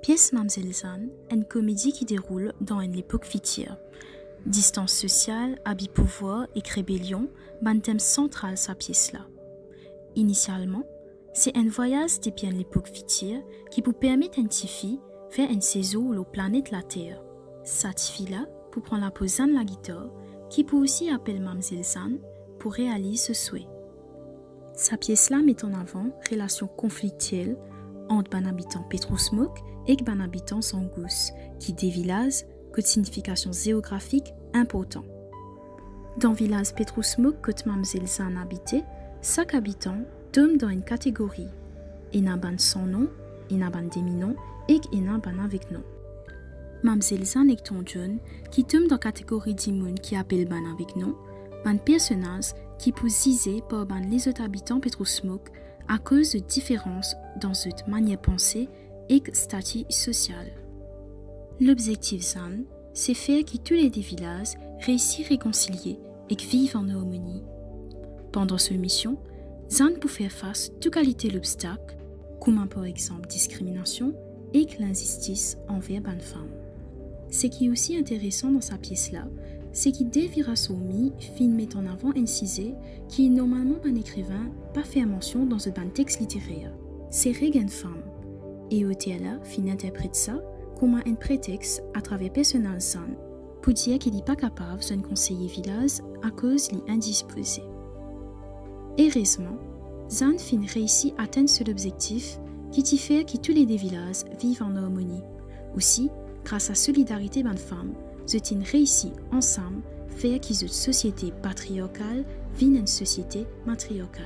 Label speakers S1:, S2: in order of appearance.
S1: Pièce Mamzelle Zan, une comédie qui déroule dans une époque fictive. Distance sociale, habit pouvoir et rébellion, un thème central sa pièce-là. Initialement, c'est un voyage depuis l'époque fictive qui vous permet une fille faire une saison sur la planète la Terre. Cette fille-là, pour prendre la pose de la guitare, qui peut aussi appeler Mamzelle Zan pour réaliser ce souhait. Sa pièce-là met en avant relation conflictuelle entre un habitant Petrousmouk et un habitant Sangous, qui des villages que de signification géographique importante. Dans le village Petrousmouk que Mamzelle Zan habitait, chaque habitant tombe dans une catégorie. Il y a un sans nom, il y a un demi-nom et il y a un avec nom. Mamzelle Zan est un jeune qui tombe dans la catégorie d'immunes qui appelle ban avec nom, un personnage qui peut ziser par les autres habitants Petrousmouk à cause de différences dans cette manière de penser et statut social. L'objectif Zan, c'est faire que tous les deux villages réussissent à réconcilier et vivent en harmonie. Pendant cette mission, Zan peut faire face à toute qualité d'obstacles, comme par exemple discrimination et l'injustice envers les femmes. Ce qui est aussi intéressant dans sa pièce-là, c'est qu'il devra soumis met en avant un sujet qui normalement un écrivain pas fait mention dans un texte littéraire. C'est Regan femme. Et Otella interprète ça comme un prétexte à travers personnage Zan pour dire qu'il n'est pas capable de conseiller village à cause de l'indisposé. Heureusement, Zan réussit à atteindre cet objectif qui fait que tous les deux villages vivent en harmonie. Aussi, grâce à la solidarité des femmes, ils réussit ensemble à faire que cette société patriarcale vienne une société matriarcale.